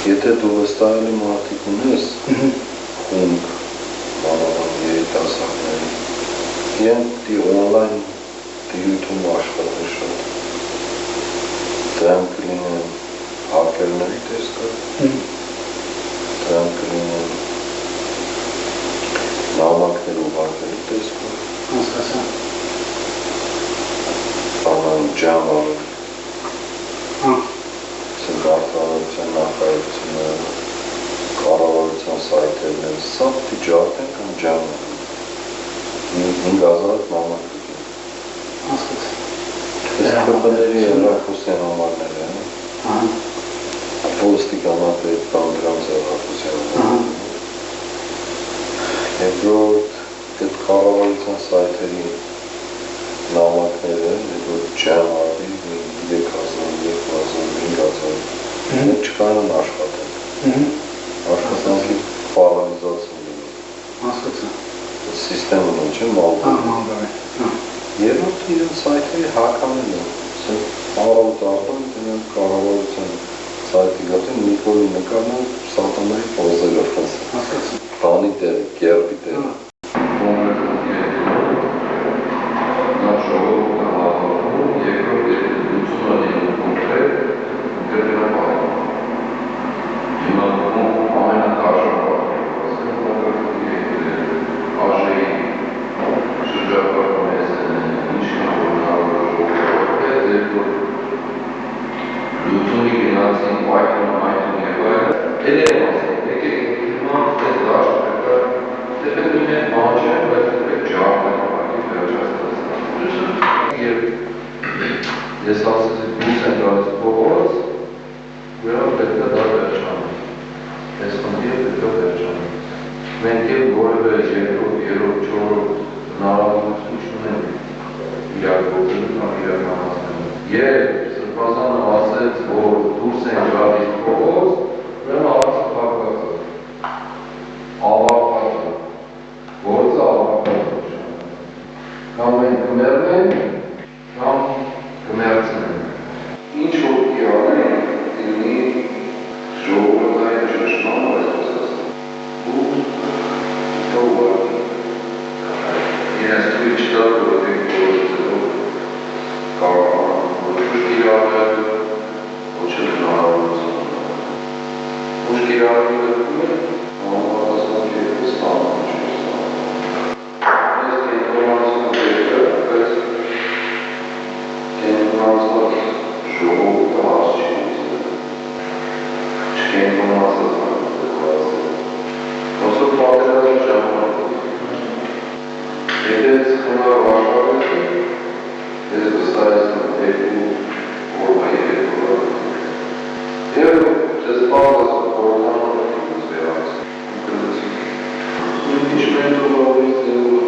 Եթե դու վստահելի մարդիկ ունես, խումբ, մանավանդ երիտասարդների, իրենք դի օնլայն դիրույթում աշխատել շատ, դրանք կլինեն հակերների տեսքը, դրանք կլինեն նամակներ ուղարկելու տեսքը, բանան ջամ արել, արտարարության նախարարությունը, կառավարության սայթերն սա տիճարտ են կամ ջամ են 5000 նամակ կգին ես կպների հեռախոսյան համարներ են ոստիկանապետ կամ դրանց հեռախոսյան համարներ երկրորդ այդ կառավարության սայթերի նամակները որ ջամ արվի 3000 5000 Մենք չկարան աշխատենք, աշխատանքի պարալիզացում լինի, սիստեմն ինչ է մալդարի, երորդ իրեն սայթերի հականել են, առավոտ աղբան կառավարության սայթի գատին Նիկոլի նկարնան սատանայի պոզելով բանի տեղը, գերբի տեղը Ես ասեցի դուրս են գալիս փողոց, ուրեմն պետք է դա վերջանում։ Այս խնդիրը պետք է վերջանում։ Մենք էլ որևէ երկրորդ, երրորդ, չորրորդ հնարավորություն չունենք իրականացնելու կամ իրականացնելու։ Երբ Սրբազանը ասեց, որ դուրս են գալիս փողոց, ուրեմն առանց փակված է։ Ավարտված է։ Գործը ավարտված է։ Կամ մենք կմեռնենք, կամ կմերցնենք։ Ինչ որ իրանենք, դինի ժողովրդային ճշմարտ այս խոսասն։ Ու թողվարդի։ Իրենց թույլ չտալ, որ դենք որոցելով կարողանան ոչ իրանել, ոչ հնարավորություն։ Ոչ իրանել դրվում է, համապատասխան կերպը ստանում ինչ որ ստանում։ Ես կենտրոնացում կերպը, բայց կենտրոնացված ժողովուրդը հարց չի նիստել, չկենտրոնացված հարցը, ոնց որ պատերազմի ժամանակ, եթե ես խնդրով աշխատեցի, ես վստահեցնում երկու օրվա երկու օրվա, և ես պարզացում խորհրդանում ես վերացում, ինչ մենտրովավորից ձևով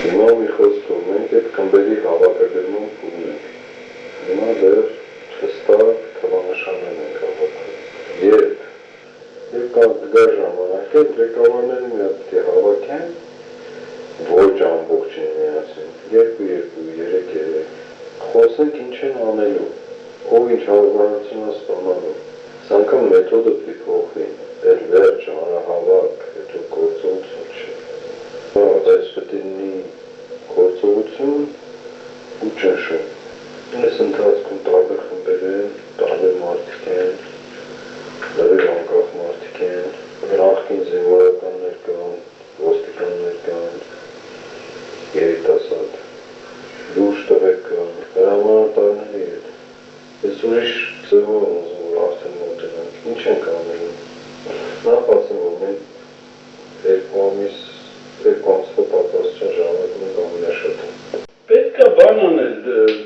Հիմա մի խոսքով մենք այդ կմբերի հավաքագրման ունենք, հիմա դեռ հստակ թվանշաններ ենք հավաքում, երբ կգա ժամանակ այդ ղեկավարները մի հատ պետք է հավաքեն, ոչ ամբողջին միասին, 2-3 խոսենք ինչ են անելու, ով ինչ հարաբերություն է ստանալու, սա անգամ մեթոդը պետք է փոխվի, էլ վերջ, հանրահավաք, հետո գործողություն չէ, այս պետք է լինի գործողություն ու ճնշում, այս ընթացքում տարբեր խմբեր են, տարբեր մարդիկ են, լրիվ անկախ մարդիկ են, նախկին զինվորականներ կան, ոստիկաններ կան, երիտասարդ, լուրջ տղեր կան, հրամանատարների հետ, ես ուրիշ ձևով ուզում որ արդեն մոտենանք, ինչ ենք անելու, նախ ասեմ որ մենք երկու ամսվա պատասխան ժամանակում ենք ամենաշատը։ Պետք է բան անել,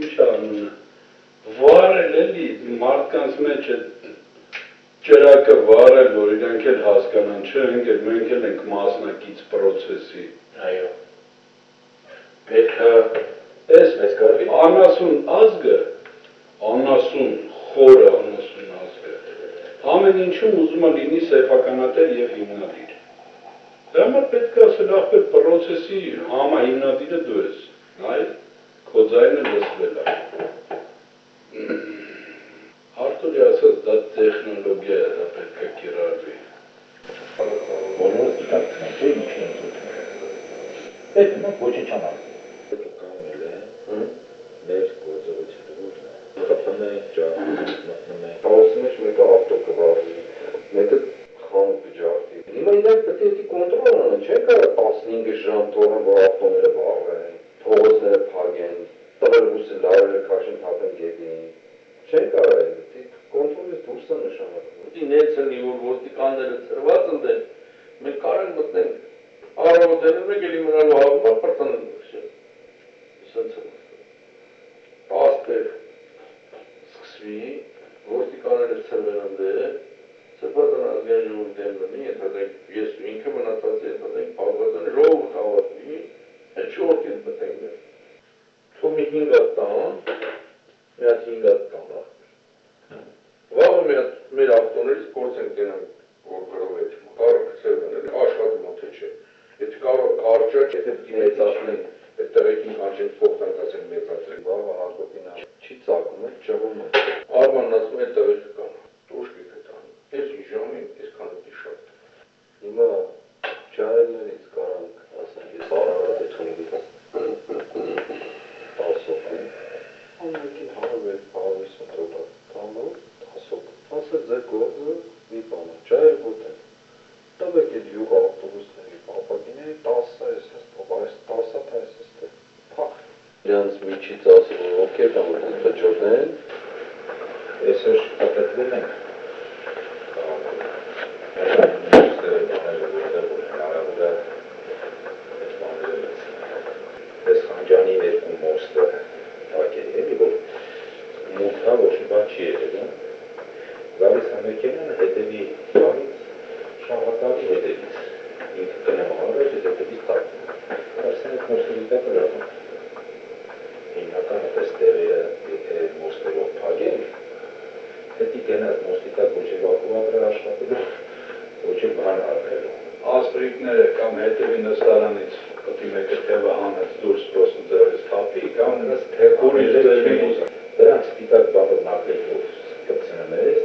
ինչ անունը, վարել էլի մարդկանց մեջ է ճրակը վարել, որ իրանք էլ հասկանան, չէ, մենք էլ ենք մասնակից պրոցեսի։ Այո։ Պետք է Ես անասուն ազգը, անասուն խորը անասուն ազգը, ամեն ինչում ուզում է լինի սեփականատեր և հիմնադիր։ Դա համար պետք է ասել ախպեր պրոցեսի համահիմնադիրը դու ես, այլ քո ձայնը լսվել է։ Արտուրի ասած դա լարերը քաշին թափեն գետին։ Չեն կարող էլ, կոնտրոլից դուրս է նշանակում։ Նեցնի, որ ոստիկանները ծրված ընդեն, մենք կարենք մտնենք, առավոտենում եք էլի մնալու հավումար պրտանեն մրշել։ Իսենց եմ ասպեր սկսվի, ոստիկանները ծրվեն ընդեն, ծրվածան ազգային ժողովի դեմ լնի, ենթադենք ես ու ինքը մնացած է, ենթադենք պաղվածան ժողով հավատվի, են չորդին մտենք մեր։ Թո մի 5 հատ տան, մի հատ 5 հատ տան Վաղը մեր ավտոներից փորձ ենք դենանք, որ գրով է կարը կծել դնել, աշխատում թե չէ։ Եթե կարող կարճակ, եթե մեծացնենք, այդ տեղեքին կանչենք փոխտանք ասենք մեծացրենք, վաղը հարկոտին չի ծակում է, ճղում է։ Արմանն ասում է տեղեքը կան, տոշկիկ է տանի, ես իժամին, ես քանոտի շատ։ Հիմա ջահելներից կարանք, ասենք, ես արարատ է թունգից տասով են, ամենքին հարվեր, պահավիս մտրոտակ տանով, Ասը ձեր գործը մի բան է, ջահել գոտեն, տվեք էդ յուղ ավտոբուսների ապակիների 10 այս հստով, այս 10 հատ այս հստով, պախ։ Իրանց միջից ասը, որ ովքեր կան, որ դուք բջորդեն, Այսօր շպատատվել ենք Ես խանջանի ներկում մոստը տակել էլի, որ մութա ոչ մի բան չի եղել, Գալիս ամերկենանը հետևի բանից, շաղատալի հետևից, ինքը կնեմ հարվեր, ես հետևից տակում, կարսեն այդ մոստերի տակ լրատում, հիմնական այդպես տեղերը մոստերով պագել, հետի կենած մոստի տակ ոչ է վակուվատրը աշխատելու, ոչ է բան արվելու։ Ասպրիկները կամ հետևի նստարանից կտի մեկը թևը հանեց դուրս պրոսն ձերից թապի, կամ դրանք սպիտակ բանով նակրեքով կպցնում ես,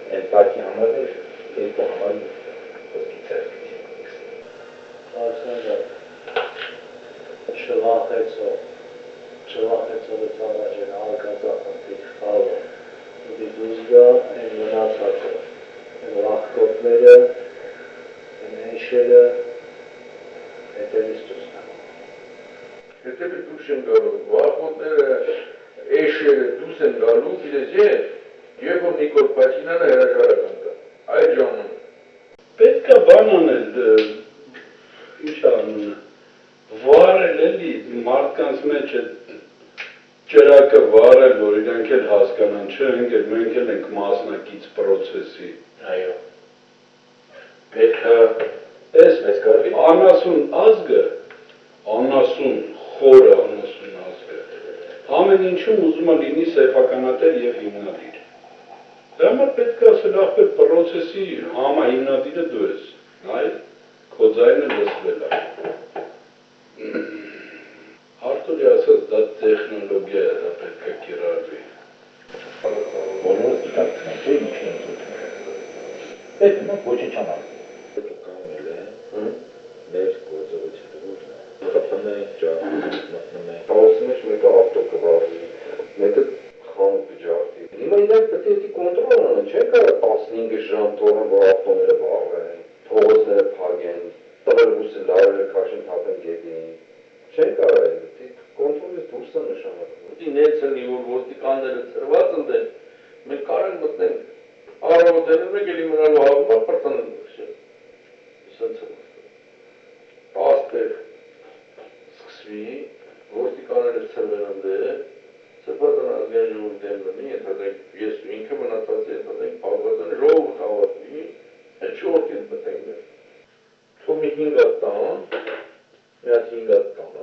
Են տակի համար էր, երկու համարի խոսքի ծերկից։ Արսենը չվախեցով է ծավաճեն արգազախնդիր խաղը, ուտի դուզգա են մնացածը, են վախկոտները, են էնշելը, հետևից դուսնան։ Հետևից դուս են գալու, վախկոտները, էշերը դուս են գալու, գիտես ես, Եվ որ Նիկոլ Պաշինյանը հրաժարական կա, այդ ժամանակ։ Պետք է բան անել, ինչ անունը, վարել էլի մարդկանց մեջ է ճրակը վարել, որ իրանք էլ հասկանան, չէ, մենք էլ ենք մասնակից պրոցեսի։ Այո։ Պետք է Ես մեզ կարվի անասուն ազգը, անասուն խորը անասուն ազգը, ամեն ինչում ուզում է լինի սեփականատեր և հիմնադիր։ Դա համար պետք է ասել ախպեր պրոցեսի համահիմնադիրը դու ես, այլ քո ձայնը լսվել է։ Արտուրի ասած դա տեխնոլոգիա է, դա պետք է կիրառվի։ Բոլորը դիտակցնեն, չէ ինչ են զուտում։ Պետք մենք ոչինչ անալ։ Հետո կանել է, մեր գործողություններով խփում ենք, ջահում ենք, պաուսի մեջ մեկը ավտո կվարվի, մեկը խանութ ջարդի։ Հիմա իրանք պետք է կոնտրոլ անեն, չեն կարող 15 ժամ թողեն, որ ավտոները վառվեն, փողոցները փակեն, տղերբուսը լարերը քաշին թափեն գետին։ Չեն կարող էլ, կոնտրոլից դուրս է նշանակում։ Նեցնի, որ ոստիկանները ծրված ընդեն, մենք կարենք մտնենք, առավոտենում եք էլի մնալու հավումար պրտանեն մրշել։ Իսենց եմ ասպեր սկսվի, ոստիկանները ծրվեն ընդեն, ծրվածան ազգային ժողովի դեմ լնի, ենթադենք ես ու ինքը մնացած է, ենթադենք պաղվածան ժողով հավատվի, են չորդին մտենք մեր։ Թո մի 5 հատ տան, մի հատ 5 հատ տան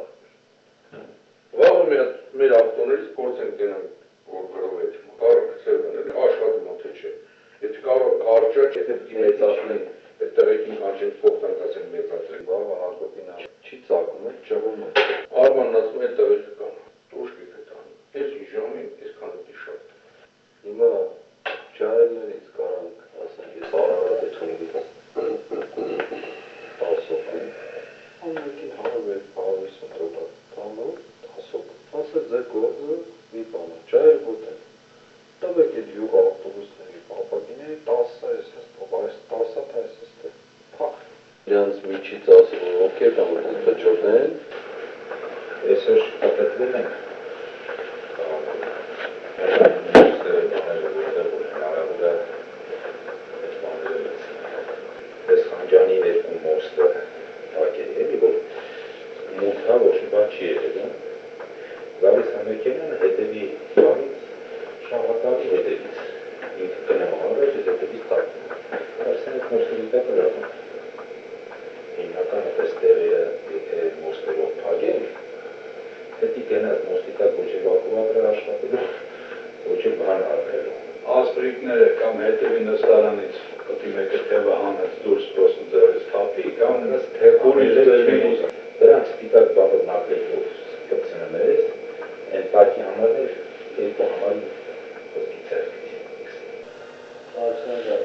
Վաղը մեր ավտոներից փորձ ենք դենանք, որ գրով է կարը կծել դնել, աշխատում թե չէ։ Եթե կարող կարճակ, եթե մեծացնենք, այդ տեղեքին կանչենք փոխտանք ասենք մեծացրենք, Վաղը հարկոտին չի ծակում է, ճղում է։ Արմանն ասում է այդ տեղեքը կան, տոշկիկ է տանի, ես իժամին, ես քանոտի շատ։ Հիմա ջահելներից կարանք, ասենք, ես արարատ է թունգից տասով են, ամենքին հարվեր, պահավիս մտրոտակ տանով, Ասը ձեր գործը մի բան է, ջահել գոտեն, տվեք էդ յուղ ավտոբուսների ապակիների 10 այս հստով, այս 10 հատ այս հստով, պախ։ Իրանց միջից ասը, որ ովքեր կան, որ դուք բջորդեն, Այսօր շպատատվել ենք Գալիս Ամերիկյանը հետևի բանից շահատալի հետևից ինքը կնեմ առաջ հետևից տակում Արսենեկ մոստերի տակը հիմնական այդպես տեղերը եթե մոստերով փակեն հետի գնաց մոստի տակ ոչ էլ վակուատր աշխատելու ոչ էլ բան արվելու ասպրիկները կամ հետևի նստարանից կտի մեկը թևը հանեց դուրս պրոստ ձևից թափի կամ դրանք սպիտակ բաղը նակրելով կպցնումերես են պարկի համարներ երկու համարի ոսկի ծերկի Արսենը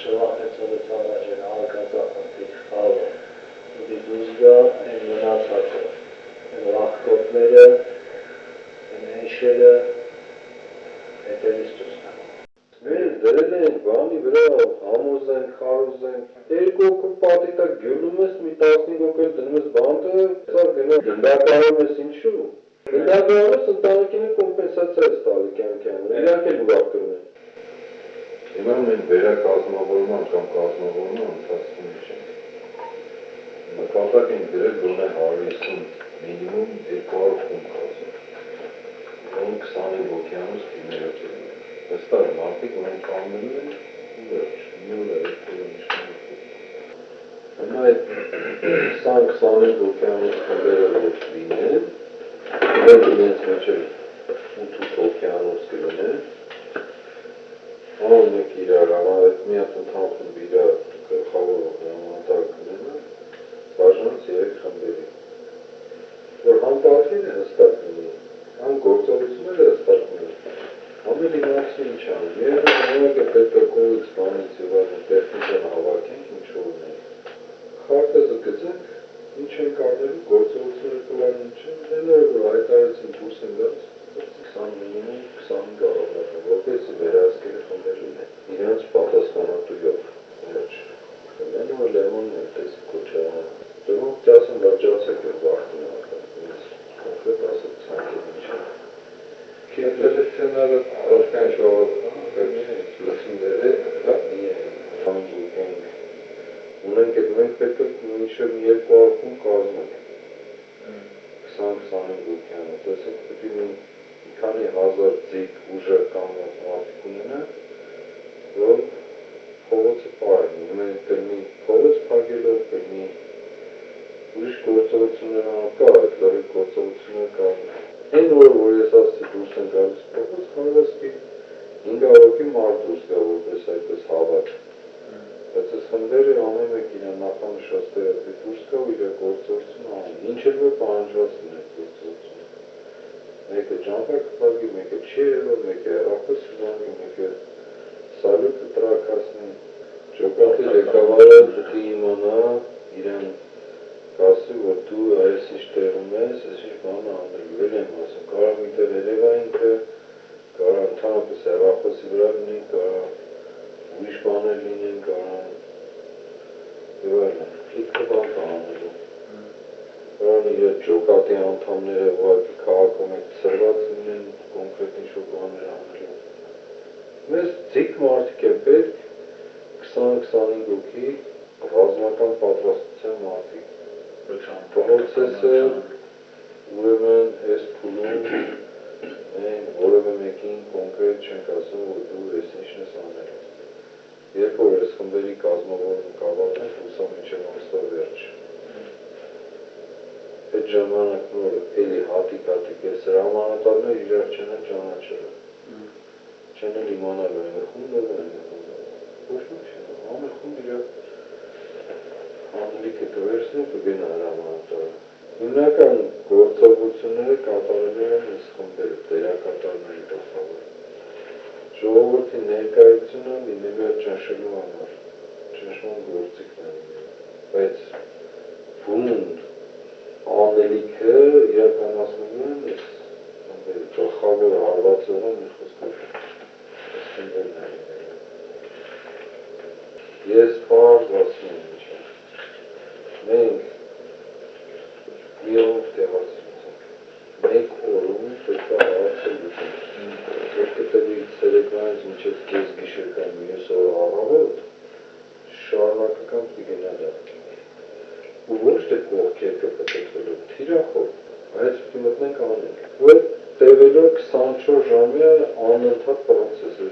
չվախեցով է ծառաջեն արկածախնդիր խաղը ուտի դուզ գա են մնացածը են վախկոտները են էնշերը հետևից դուզ գա Մեր դրել ենք բանի վրա համոզ ենք, խարոզ ենք, երկու օգում պատի տակ գյունում ես, մի 15 օգել դնում ես բանդը, սա գնա դնդակարում ես ինչու։ Դնդակարում ես ընտանիքին կոմպենսացիա ես տալի կյանքյան, իրանք էլ ուրախ կրում են։ Հիմա մենք վերակազմավորման կամ կազմավորման ընթացքում չենք։ Նկատակ ենք դրել գոնե 150 մինիմում 200 խումբ կազմում։ 25 օկյանոս թիմերով են։ Վստահ մարդիկ ունեն կանգնում են ու վերջ, մի օր է երկու նշանակում։ Հիմա այդ 20-25 օկյանոս խմբերը որ լինեն, իրենք իրենց մեջ 8 օկյանոս կլինեն, Անոնեք իրար, այդ մի հատ ընդհանքում իրար գլխավոր հրամանատար կնենը, բաժանց 3 խմբերի, որ համ պատվին է հստակ լինի, համ գործողությունները հստակ լինի, ամեն իմացի ինչ անում, միևնույն պետակովից բանից եւ այլն տեխնիկան հավաքենք, ինչ որ ունենք, խարտեզը գծենք, ինչ ենք անելու, գործողությունները կլան ինչ են, դենը որ հայտարարեցին դուրս են գալիս, 20 մինիմում 25 առավոտը, որպեսզի վերահսկելի խմբեր լինեն, իրենց պատասխանատուով, վերջ, մենը որ Լևոնն է տեսի կոչարանը, դրանք ծասն լաջացեք որ վախտին ական, ինձ կոնկրետ ասեք ծանքել ինչ է։ Կետելեցենարը արկան շողոտան, լսնդեր է, ունենք էդ մենք պետք է մինչև 200 խումբ կազմենք, 20-25 օկյանոս, տեսեք պետք է մի քանի հազար ձիգ ուժեղ կանգնած մարդիկ ունենան, որ փողոցը պարեն, մենք կլինի փողոց փակելով, կլինի ուրիշ գործողություններ անող կա, այդ լրիվ գործողություններ կազմեն։ Այն որ ես ասացի դուրս են գալիս փողոց, հանրասկի 500 հոգի մարդ դուրս գա, որպես այդպես հավաք։ Բայց այս խմբերը ամեն մեկ իրան նախանշած տեղի դուրս գա ու իր գործողություն անում, ինչ էլ որ պահանջված լինի այդ գործողությունը։ Մեկը ջանքակ կպագի, մեկը չի երևա, մեկը հեռախոս զանգի, մեկը սալյուտը տրակասնի, ջոկատի ղեկավարը պետք է իմանա իրեն կասի, որ դու այս ինչ տեղում ես, այս ինչ բան անելու, էլ եմ ասում, կարող միտեղ երևա ինքը, կարող ընդհանրապես հեռախոսի վրա լինեն, կարող ուրիշ բաներ լինեն, կարող եւ այլն, ինքը բան կա անելու։ Կարող իր ջոկատի անդամները ուղղակի քաղաքում եք ծրված լինեն կոնկրետ ինչ-որ բաներ անելու։ Մեզ ձիգ մարդիկ է պետք 20-25 հոգի ռազմական պատրաստության մարդիկ։ Պրոցեսը ուրեմն այս փուլում մենք որևէ մեկին կոնկրետ չենք ասում, որ դու ես ինչն ես անել։ Երբ որ այս խմբերի կազմավորումը կավարտենք, հուսամ մինչև ամսվա վերջ։ Այդ ժամանակ նոր էլի հատիկ ես հրամանատարներ իրար չեն ճանաչել։ Չեն էլ իմանալ այն խումբը, ոչ մի չեն, ամեն խումբ իրար անելիք է տվերսնի կգենա հրամանատարը։ Հիմնական գործողությունները կատարելու են այս խմբերը, դերակատարների գլխավոր։ Ժողովրդի ներկայությունը լինելու է ճնշելու համար, ճնշման գործիքն է, բայց վունդ անելիքը իրականացնելու են այս գլխավոր հարվածողը մի խոսքով այս խմբերն է լինելու։ Ես պարզ ասում եմ ինչ է, մենք մի օրով տեղացնենք, մեկ օրում պետք է հարցը լուծենք, որ կտևի ցերեկվանից մինչև կես գիշեր կամ մյուս օրը առավոտ շարունակական պիտի գնա դա։ Ու ոչ թե կողքեր կպտտվելով, թիրախով, այս պիտի մտնենք անենք, որ տևելով 24 ժամյա անընդհատ պրոցես է,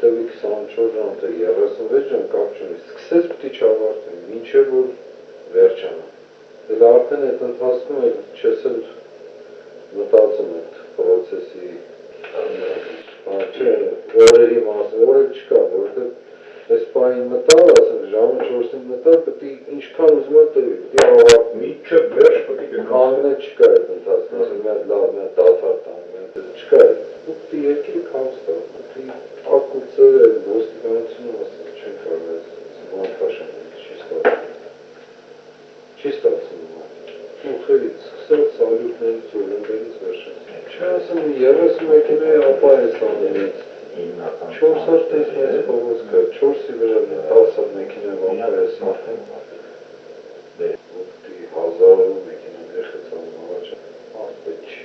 տևի 24 ժամ, թե 36 ժամ կապ չունի, սկսես պիտի չավարտվի, մինչև որ վերջանա, էլ արդեն այդ ընթացքում էլ չես էլ մտածում այդ պրոցեսի օրերի մասը, օրեր չկա, որովհետև այս պահին մտավ, ասենք ժամը 4-ին մտավ, պետք է ինչքան ուզում է տևի, պետք է ավարտվի, մինչև վերջ պետք է կանգնել չկա այդ ընթացքում, ասենք մի հատ լավ, մի հատ դադար տան, մի հատ չկա այդ, պետք է երկիրը քաոս տա, պետք է ակուցել այդ ոստիկանությունը, ասենք չեն կարող այս մանտաշան, չի ստացվում, ուխերից, սկսել սալյուտներից, օրեններից վերջից, չի ասեմ 31-ի ապա է սանելից, 4 հատ տեսնես փողոց կա, 4-ի վրա 10 հատ մեքենայով ապա է սարթեն, 1000 մեքենայով երխեցանում առաջ, պետք չի,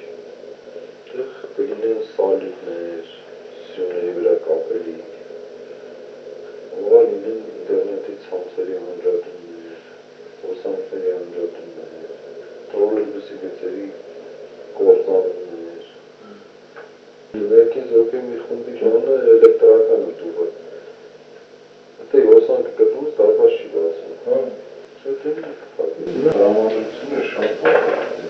դեղ կլինեն սալյուտներ, սյուների վրա կապելի, ողա լինեն ինտերնետի ցանցերի անջատումներ, հոսանքների անջատումներ, տրոլեյբուսի գծերի կործանումներ, Վերքին զոհկի մի խումբի ճանը էլեկտրական է դուղը, դե հոսանքը գտումս դարբաս չի բացում, հրամանությունը շատ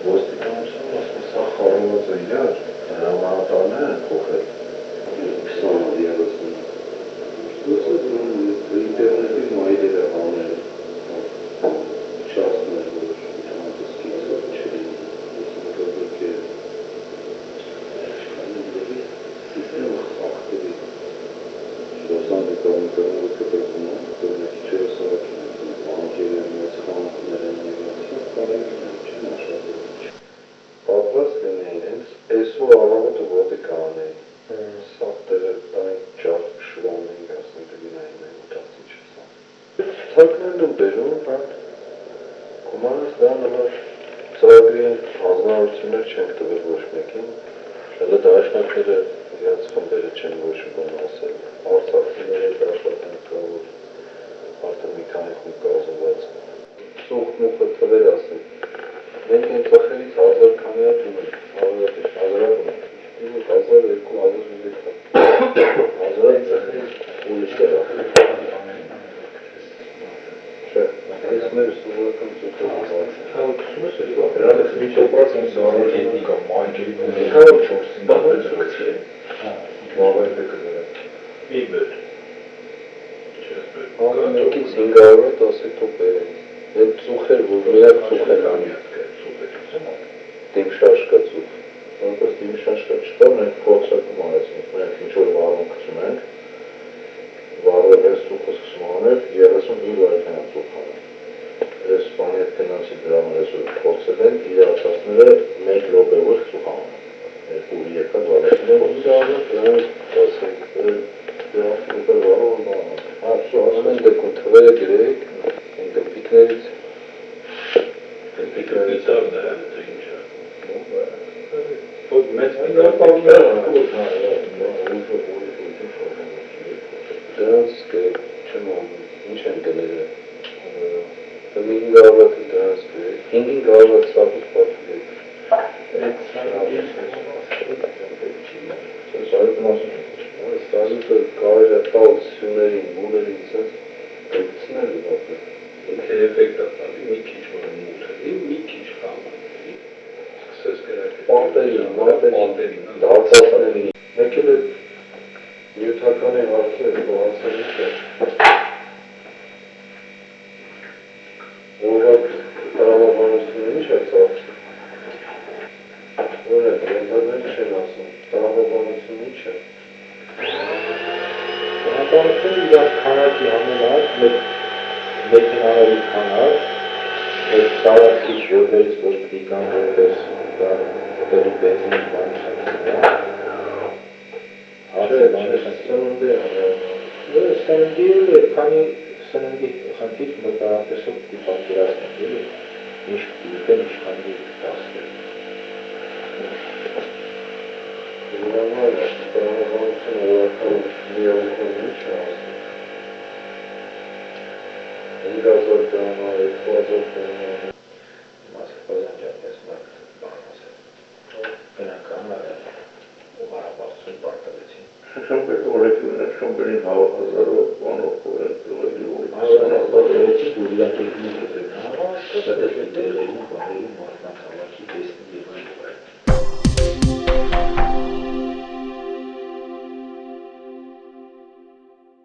ոստիկանությունը ասում սա խառնված է իրար, հրամանատարները են փոխել 20-30 ինտերնետի մայրերը անել չասներ, որ ութանատսկիցով չլին, սիստեմը խաղթելի, Ռոսան դեկարնիկարները կտրվում են, կրնեքի չերը սարակին են, բանկերը են, մեծ խանքներ են և կարելի են չեն աշխատել։ Պատված լինեին, հենց էսու առավոտը ոտի կանեին, սաղտերը տային ճարդ շուրանեին, ասնեն կլինային են ուտացի չսան։ Թակներն են բերում, կոմանս դան համար ծրագրի են հանձնարարություններ չենք տվել ոչ մեկին, հələ դաշնակները իրաց խմբերը չեն ոչ բան ասել, արցախցիները դաշնակ կա, որ արդեն մի քանի խումբ կազմված, ծուխ մուխը տվել ասել, մենք են ծխերից 1000 քանի հատ ունենք, հազարատ ունենք, 1000, 2000, 1000 ծխերից ուլիշտեր ասել, Այս մեր սովորական ծուխը հաղորդությունը սերվա, հրանից մի տոպրած են զարարժեն կամ մայգերի հաղոր 4-ին բաղել ծուխը Մավայր դեկրները մի բեր Մեկից 500 10 տոպ է Են ծուխեր, որ միակ ծուխ են դիմշաշկա ծուխ Որպես դիմշաշկա չկա, մենք փորձակում անեցինք, մենք ինչ-որ վարում կծում ենք վարով ես ծուխը սկսում անել, 35 վարքան ծուխ անել Ես բանի հետ գնացի դրան ես որ փորձել են, իրացածները 1 րոպեով ծուխ անել Երկու եկած վարեցին են, դրանք ասենք, դրանք ուպեր վարով բանան Ասում են դեպքում թվերը գրեիք, են գլպիկներից Գլպիկներից արդ է, թե ինչա Մեծ Դրանց չեմ անում, ինչ են գները 500 հատ դրանց գրեիք, 500 հատ սաղուս պատվի Սազուտը կարել է տալ սյուներին, մուլերին, սենց գլցնել է բապը Ինքը էվեկտ է տալի, մի քիչ որ մուլերի, մի քիչ խամը Սկսես գրակը Պատերին, դարձասներին Մեկ էլ է նյութականի հարցը է, բողացանիք է Որվակ տրամաբանությունը ինչ է ծաղց Որ է, ենթadներ չեն ասում, տրամաբանությունը ինչ է Տրամաբանությունը իրար քանակի համենար, մեքենաների քանակ, այդ տարածքից որպես որ պիտի կան որպես դերի բենզինի բան Սննդի էլ քանի սննդի խնդիր մտարատեսով պիտի պատկերացնենք, ինչ պիտի ուտեն, ինչ քանի դասներ Տրամաբանությունը որական միավորքով ինչ է ասում 5000 դրամա, 2000 դրամա